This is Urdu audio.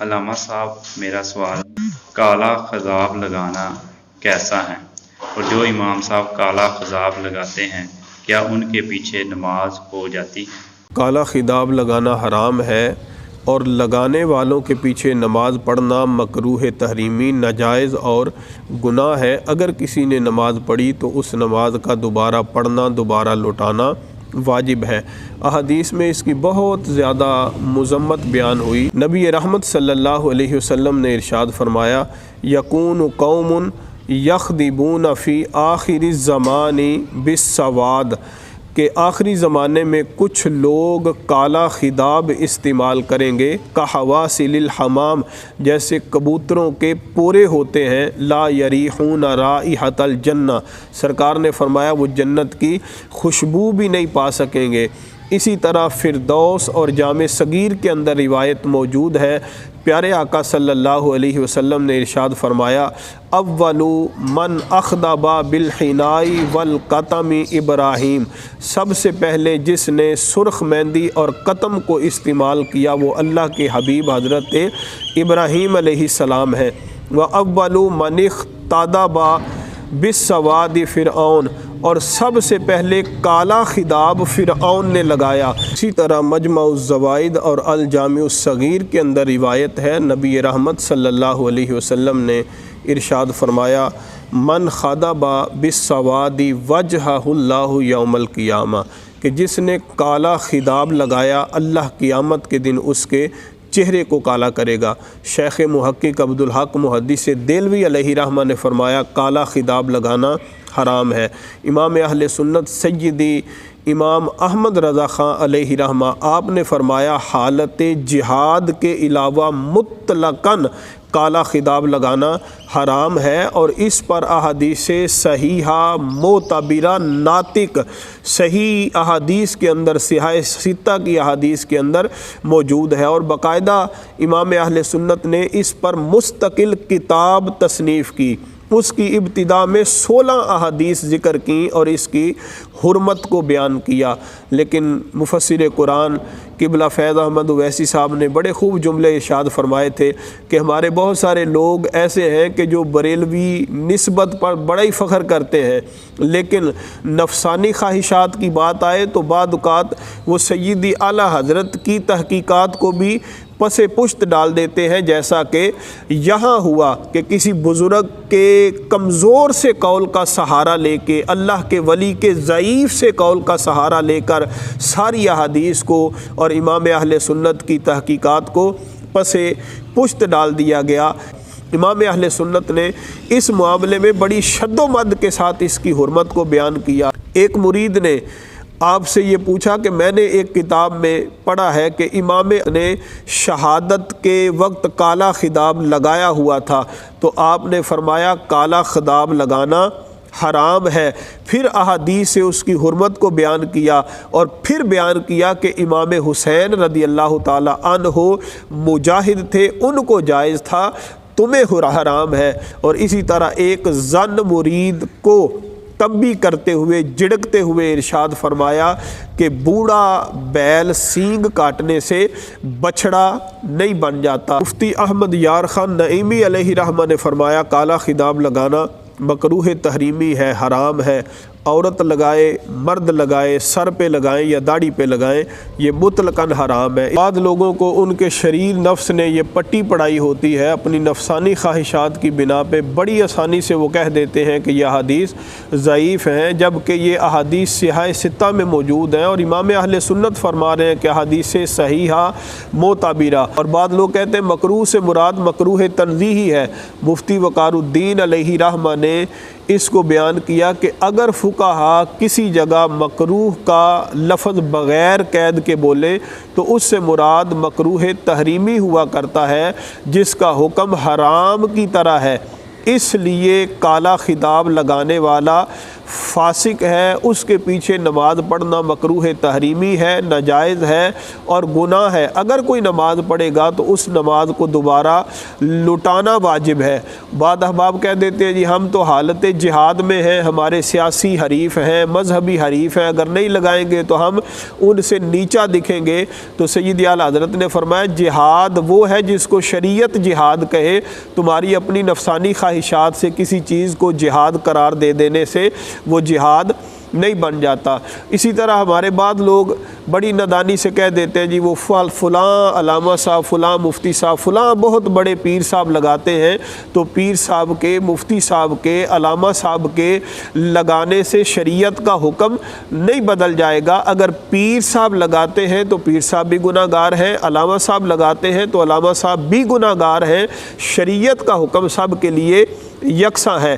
علامہ صاحب میرا سوال کالا خضاب لگانا کیسا ہے؟ اور جو امام صاحب کالا خضاب لگاتے ہیں کیا ان کے پیچھے نماز ہو جاتی ہے؟ کالا خضاب لگانا حرام ہے اور لگانے والوں کے پیچھے نماز پڑھنا مکروہ تحریمی ناجائز اور گناہ ہے۔ اگر کسی نے نماز پڑھی تو اس نماز کا دوبارہ پڑھنا، دوبارہ لوٹانا واجب ہے۔ احادیث میں اس کی بہت زیادہ مذمت بیان ہوئی۔ نبی رحمت صلی اللہ علیہ وسلم نے ارشاد فرمایا یکون قوم یخضبون فی آخر الزمان بالسواد، کہ آخری زمانے میں کچھ لوگ کالا خضاب استعمال کریں گے، کحواسل الحمام، جیسے کبوتروں کے پورے ہوتے ہیں، لا یریحون رائحۃ الجنہ، سرکار نے فرمایا وہ جنت کی خوشبو بھی نہیں پا سکیں گے۔ اسی طرح فردوس اور جامع صغیر کے اندر روایت موجود ہے، پیارے آقا صلی اللہ علیہ وسلم نے ارشاد فرمایا اول من اخضب بالحناء والقطم ابراہیم، سب سے پہلے جس نے سرخ مہندی اور قطم کو استعمال کیا وہ اللہ کے حبیب حضرت ابراہیم علیہ السلام ہے۔ واول من اختضب بالسواد فرعون، اور سب سے پہلے کالا خضاب فرعون نے لگایا۔ اسی طرح مجمع الزوائد اور الجامع الصغیر کے اندر روایت ہے، نبی رحمت صلی اللہ علیہ وسلم نے ارشاد فرمایا من خضب بالسواد وجہہ اللہ یوم القیامہ، کہ جس نے کالا خضاب لگایا اللہ قیامت کے دن اس کے چہرے کو کالا کرے گا۔ شیخ محقق عبدالحق محدث دہلوی علیہ رحمہ نے فرمایا کالا خضاب لگانا حرام ہے۔ امام اہل سنت سیدی امام احمد رضا خان علیہ رحمہ آپ نے فرمایا حالت جہاد کے علاوہ مطلقاً کالا خضاب لگانا حرام ہے، اور اس پر احادیث صحیحہ معتبرہ ناطق صحیح احادیث کے اندر صحیح ستہ کی احادیث کے اندر موجود ہے، اور باقاعدہ امام اہل سنت نے اس پر مستقل کتاب تصنیف کی۔ اس کی ابتدا میں 16 احادیث ذکر کی اور اس کی حرمت کو بیان کیا، لیکن مفسر قرآن قبلہ فیض احمد اویسی صاحب نے بڑے خوب جملے ارشاد فرمائے تھے کہ ہمارے بہت سارے لوگ ایسے ہیں کہ جو بریلوی نسبت پر بڑا ہی فخر کرتے ہیں، لیکن نفسانی خواہشات کی بات آئے تو بعض اوقات وہ سیدی اعلیٰ حضرت کی تحقیقات کو بھی پس پشت ڈال دیتے ہیں، جیسا کہ یہاں ہوا کہ کسی بزرگ کے کمزور سے قول کا سہارا لے کے، اللہ کے ولی کے ضعیف سے قول کا سہارا لے کر ساری احادیث کو اور امام اہل سنت کی تحقیقات کو پس پشت ڈال دیا گیا۔ امام اہل سنت نے اس معاملے میں بڑی شد و مد کے ساتھ اس کی حرمت کو بیان کیا۔ ایک مرید نے آپ سے یہ پوچھا کہ میں نے ایک کتاب میں پڑھا ہے کہ امام نے شہادت کے وقت کالا خضاب لگایا ہوا تھا، تو آپ نے فرمایا کالا خضاب لگانا حرام ہے۔ پھر احادیث سے اس کی حرمت کو بیان کیا، اور پھر بیان کیا کہ امام حسین رضی اللہ تعالی عنہ مجاہد تھے، ان کو جائز تھا، تمہیں حرام ہے۔ اور اسی طرح ایک زن مرید کو تنبیہ کرتے ہوئے جھڑکتے ہوئے ارشاد فرمایا کہ بوڑھا بیل سینگ کاٹنے سے بچھڑا نہیں بن جاتا۔ مفتی احمد یار خان نعیمی علیہ رحمہ نے فرمایا کالا خضاب لگانا مکروہ تحریمی ہے، حرام ہے۔ عورت لگائے، مرد لگائے، سر پہ لگائیں یا داڑھی پہ لگائیں، یہ مطلقاً حرام ہے۔ بعض لوگوں کو ان کے شریر نفس نے یہ پٹی پڑھائی ہوتی ہے، اپنی نفسانی خواہشات کی بنا پہ بڑی آسانی سے وہ کہہ دیتے ہیں کہ یہ احادیث ضعیف ہیں، جبکہ یہ احادیث صحیح ستہ میں موجود ہیں، اور امام اہل سنت فرما رہے ہیں کہ احادیث صحیحہ معتبرہ۔ اور بعض لوگ کہتے ہیں مکروہ سے مراد مکروہ تنزیہی ہے۔ مفتی وقار الدین علیہ رحمہ نے اس کو بیان کیا کہ اگر فقہا کسی جگہ مکروہ کا لفظ بغیر قید کے بولے تو اس سے مراد مکروہ تحریمی ہوا کرتا ہے، جس کا حکم حرام کی طرح ہے۔ اس لیے کالا خطاب لگانے والا فاسق ہے، اس کے پیچھے نماز پڑھنا مکروہ تحریمی ہے، ناجائز ہے اور گناہ ہے۔ اگر کوئی نماز پڑھے گا تو اس نماز کو دوبارہ لٹانا واجب ہے۔ بعض احباب کہہ دیتے ہیں جی ہم تو حالت جہاد میں ہیں، ہمارے سیاسی حریف ہیں، مذہبی حریف ہیں، اگر نہیں لگائیں گے تو ہم ان سے نیچا دکھیں گے۔ تو سید اعلیٰ حضرت نے فرمایا جہاد وہ ہے جس کو شریعت جہاد کہے، تمہاری اپنی نفسانی خواہشات سے کسی چیز کو جہاد قرار دے دینے سے وہ جہاد نہیں بن جاتا۔ اسی طرح ہمارے بعض لوگ بڑی نادانی سے کہہ دیتے ہیں جی وہ فلاں علامہ صاحب، فلاں مفتی صاحب، فلاں بہت بڑے پیر صاحب لگاتے ہیں، تو پیر صاحب کے، مفتی صاحب کے، علامہ صاحب کے لگانے سے شریعت کا حکم نہیں بدل جائے گا۔ اگر پیر صاحب لگاتے ہیں تو پیر صاحب بھی گناہ گار ہیں، علامہ صاحب لگاتے ہیں تو علامہ صاحب بھی گناہ گار ہیں، شریعت کا حکم سب کے لیے یکساں ہے۔